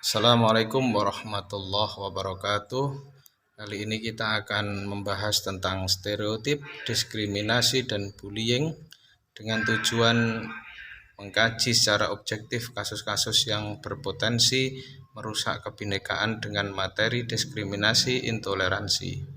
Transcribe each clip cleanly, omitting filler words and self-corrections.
Assalamualaikum warahmatullahi wabarakatuh. Kali ini kita akan membahas tentang stereotip, diskriminasi, dan bullying dengan tujuan mengkaji secara objektif kasus-kasus yang berpotensi merusak kebinekaan dengan materi diskriminasi intoleransi.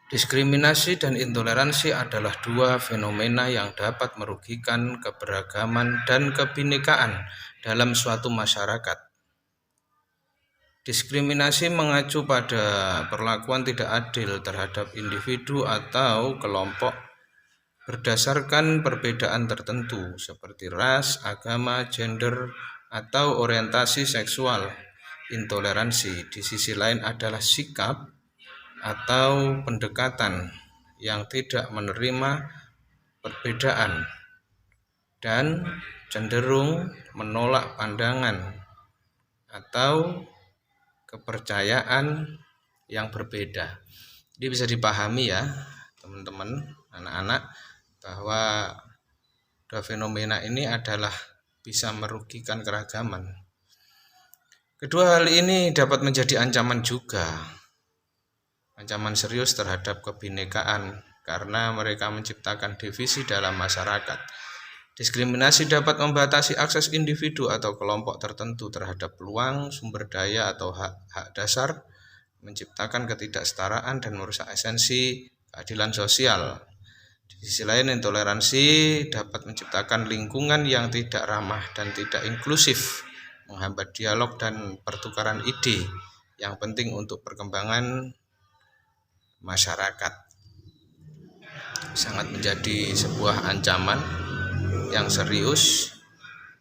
Diskriminasi dan intoleransi adalah dua fenomena yang dapat merugikan keberagaman dan kebinekaan dalam suatu masyarakat. Diskriminasi mengacu pada perlakuan tidak adil terhadap individu atau kelompok berdasarkan perbedaan tertentu seperti ras, agama, gender, atau orientasi seksual. Intoleransi di sisi lain adalah sikap atau pendekatan yang tidak menerima perbedaan dan cenderung menolak pandangan atau kepercayaan yang berbeda. Jadi bisa dipahami ya teman-teman, anak-anak, bahwa dua fenomena ini adalah bisa merugikan keragaman. Kedua hal ini dapat menjadi ancaman juga, ancaman serius terhadap kebinekaan karena mereka menciptakan divisi dalam masyarakat. Diskriminasi dapat membatasi akses individu atau kelompok tertentu terhadap peluang, sumber daya, atau hak dasar, menciptakan ketidaksetaraan dan merusak esensi keadilan sosial. Di sisi lain, intoleransi dapat menciptakan lingkungan yang tidak ramah dan tidak inklusif, menghambat dialog dan pertukaran ide yang penting untuk perkembangan masyarakat. Sangat menjadi sebuah ancaman yang serius,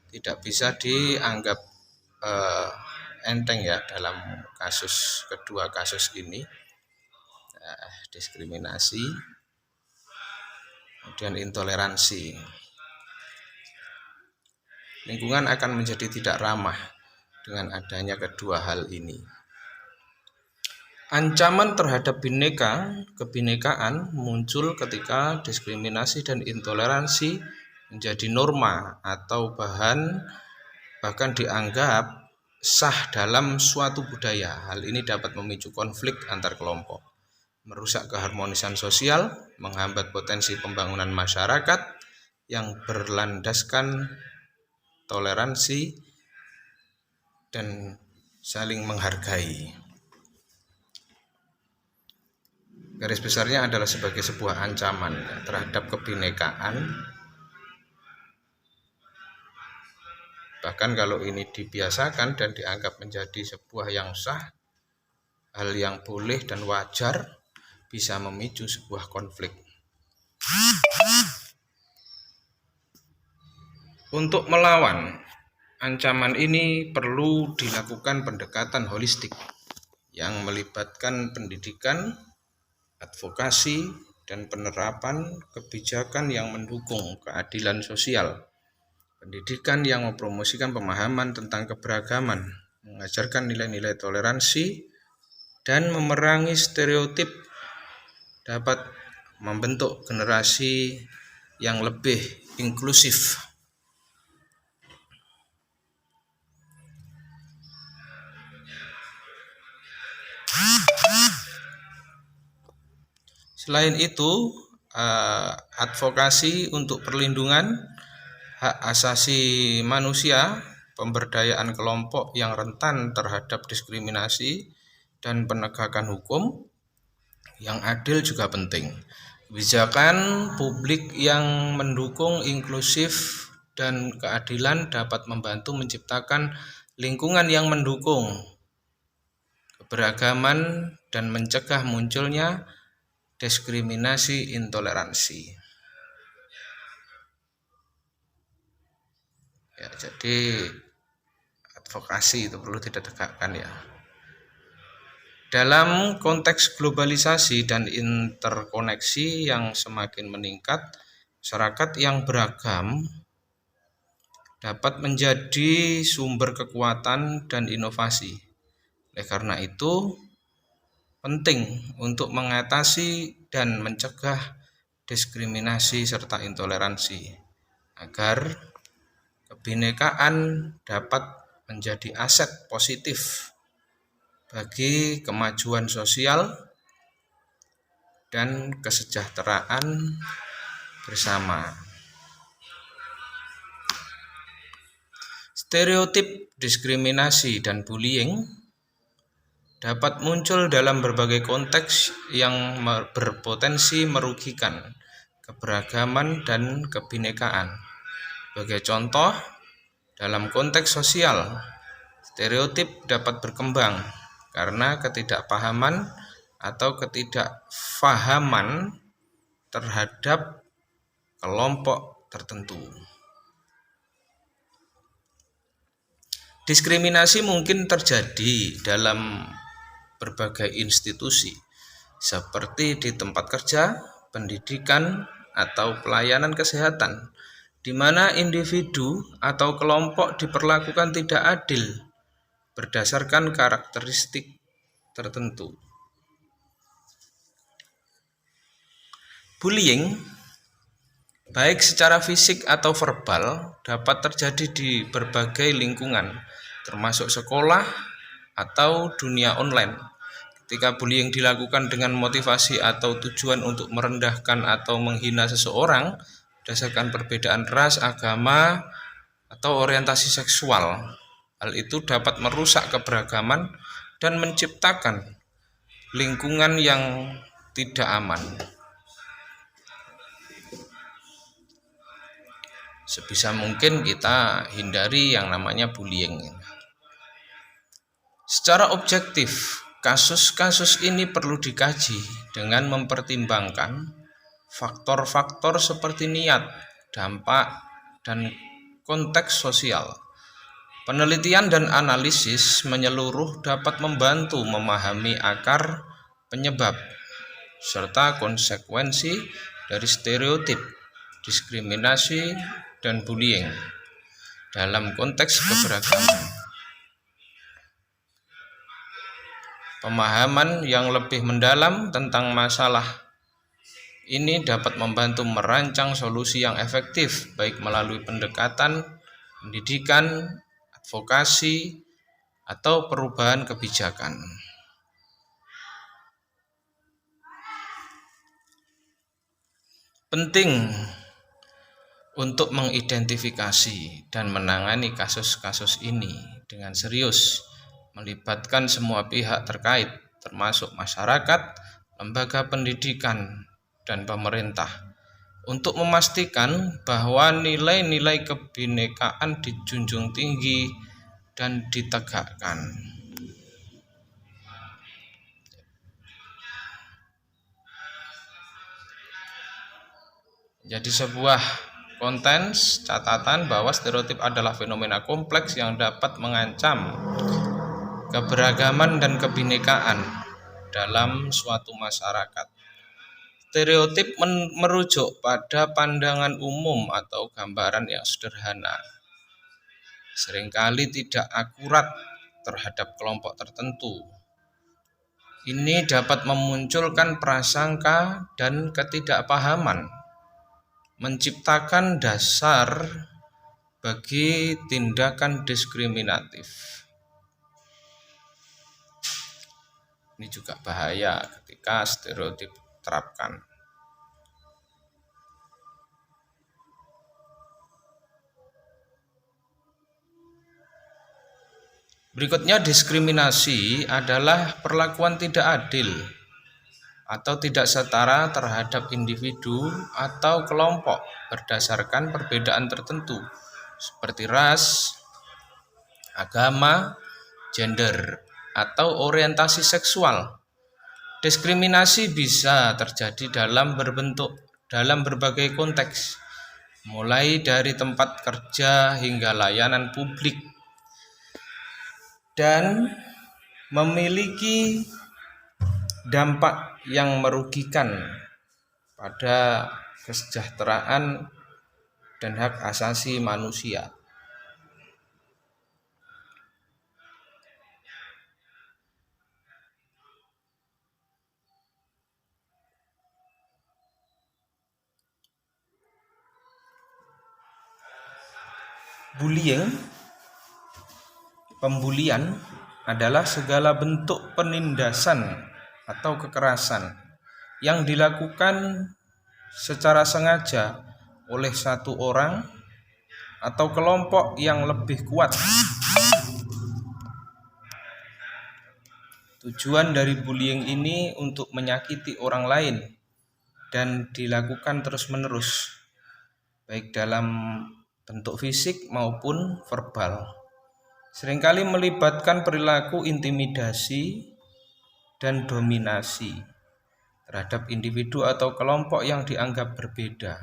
tidak bisa dianggap enteng ya dalam kedua kasus ini, diskriminasi kemudian intoleransi. Lingkungan akan menjadi tidak ramah dengan adanya kedua hal ini. Ancaman terhadap kebinekaan muncul ketika diskriminasi dan intoleransi menjadi norma atau bahkan dianggap sah dalam suatu budaya. Hal ini dapat memicu konflik antar kelompok, merusak keharmonisan sosial, menghambat potensi pembangunan masyarakat yang berlandaskan toleransi dan saling menghargai. Garis besarnya adalah sebagai sebuah ancaman terhadap kebinekaan. Bahkan kalau ini dibiasakan dan dianggap menjadi sebuah yang sah, hal yang boleh dan wajar, bisa memicu sebuah konflik. Untuk melawan ancaman ini perlu dilakukan pendekatan holistik yang melibatkan pendidikan, advokasi, dan penerapan kebijakan yang mendukung keadilan sosial. Pendidikan yang mempromosikan pemahaman tentang keberagaman, mengajarkan nilai-nilai toleransi, dan memerangi stereotip dapat membentuk generasi yang lebih inklusif. Selain itu, advokasi untuk perlindungan hak asasi manusia, pemberdayaan kelompok yang rentan terhadap diskriminasi, dan penegakan hukum yang adil juga penting. Kebijakan publik yang mendukung inklusif dan keadilan dapat membantu menciptakan lingkungan yang mendukung keberagaman dan mencegah munculnya diskriminasi intoleransi. Ya, jadi advokasi itu perlu ditegakkan ya. Dalam konteks globalisasi dan interkoneksi yang semakin meningkat, masyarakat yang beragam dapat menjadi sumber kekuatan dan inovasi. Oleh karena itu, penting untuk mengatasi dan mencegah diskriminasi serta intoleransi agar Kebinekaan dapat menjadi aset positif bagi kemajuan sosial dan kesejahteraan bersama. Stereotip, diskriminasi, dan bullying dapat muncul dalam berbagai konteks yang berpotensi merugikan keberagaman dan kebinekaan. Sebagai contoh, dalam konteks sosial, stereotip dapat berkembang karena ketidakpahaman atau ketidakfahaman terhadap kelompok tertentu. Diskriminasi mungkin terjadi dalam berbagai institusi, seperti di tempat kerja, pendidikan, atau pelayanan kesehatan, di mana individu atau kelompok diperlakukan tidak adil berdasarkan karakteristik tertentu. Bullying, baik secara fisik atau verbal, dapat terjadi di berbagai lingkungan, termasuk sekolah atau dunia online. Ketika bullying dilakukan dengan motivasi atau tujuan untuk merendahkan atau menghina seseorang berdasarkan perbedaan ras, agama, atau orientasi seksual, hal itu dapat merusak keberagaman dan menciptakan lingkungan yang tidak aman. Sebisa mungkin kita hindari yang namanya bullying. Secara objektif, kasus-kasus ini perlu dikaji dengan mempertimbangkan faktor-faktor seperti niat, dampak, dan konteks sosial. Penelitian dan analisis menyeluruh dapat membantu memahami akar, penyebab, serta konsekuensi dari stereotip, diskriminasi, dan bullying dalam konteks keberagaman. Pemahaman yang lebih mendalam tentang masalah ini dapat membantu merancang solusi yang efektif, baik melalui pendekatan, pendidikan, advokasi, atau perubahan kebijakan. Penting untuk mengidentifikasi dan menangani kasus-kasus ini dengan serius, melibatkan semua pihak terkait, termasuk masyarakat, lembaga pendidikan, dan pemerintah, untuk memastikan bahwa nilai-nilai kebinekaan dijunjung tinggi dan ditegakkan. Jadi sebuah konten catatan bahwa stereotip adalah fenomena kompleks yang dapat mengancam keberagaman dan kebinekaan dalam suatu masyarakat. Stereotip merujuk pada pandangan umum atau gambaran yang sederhana, seringkali tidak akurat terhadap kelompok tertentu. Ini dapat memunculkan prasangka dan ketidakpahaman, menciptakan dasar bagi tindakan diskriminatif. Ini juga bahaya ketika stereotip diterapkan. Berikutnya, diskriminasi adalah perlakuan tidak adil atau tidak setara terhadap individu atau kelompok berdasarkan perbedaan tertentu seperti ras, agama, gender, atau orientasi seksual. Diskriminasi bisa terjadi dalam berbagai konteks, mulai dari tempat kerja hingga layanan publik, dan memiliki dampak yang merugikan pada kesejahteraan dan hak asasi manusia. Pembulian adalah segala bentuk penindasan atau kekerasan yang dilakukan secara sengaja oleh satu orang atau kelompok yang lebih kuat. Tujuan dari bullying ini untuk menyakiti orang lain dan dilakukan terus-menerus, baik dalam bentuk fisik maupun verbal. Seringkali melibatkan perilaku intimidasi dan dominasi terhadap individu atau kelompok yang dianggap berbeda.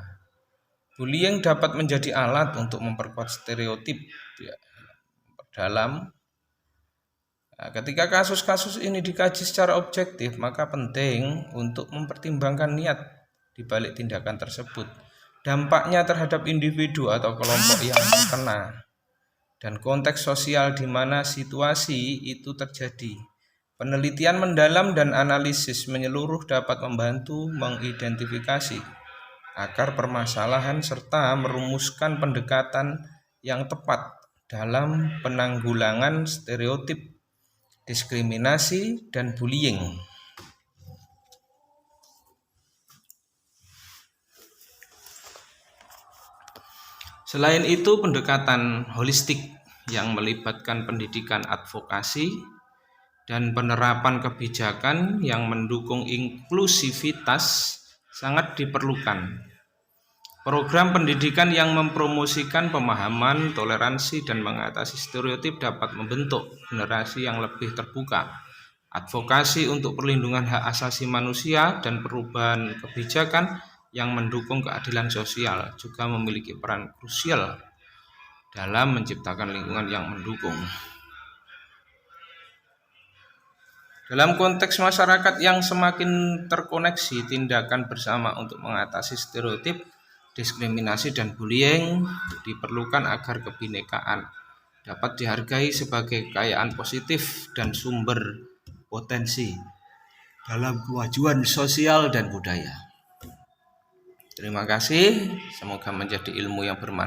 Bullying dapat menjadi alat untuk memperkuat stereotip dalam. Ketika kasus-kasus ini dikaji secara objektif, maka penting untuk mempertimbangkan niat di balik tindakan tersebut, dampaknya terhadap individu atau kelompok yang terkena, dan konteks sosial di mana situasi itu terjadi. Penelitian mendalam dan analisis menyeluruh dapat membantu mengidentifikasi akar permasalahan serta merumuskan pendekatan yang tepat dalam penanggulangan stereotip, diskriminasi, dan bullying. Selain itu, pendekatan holistik yang melibatkan pendidikan advokasi dan penerapan kebijakan yang mendukung inklusivitas sangat diperlukan. Program pendidikan yang mempromosikan pemahaman, toleransi, dan mengatasi stereotip dapat membentuk generasi yang lebih terbuka. Advokasi untuk perlindungan hak asasi manusia dan perubahan kebijakan yang mendukung keadilan sosial juga memiliki peran krusial dalam menciptakan lingkungan yang mendukung. Dalam konteks masyarakat yang semakin terkoneksi, tindakan bersama untuk mengatasi stereotip, diskriminasi, dan bullying diperlukan agar kebinekaan dapat dihargai sebagai kekayaan positif dan sumber potensi dalam kemajuan sosial dan budaya. Terima kasih, semoga menjadi ilmu yang bermanfaat.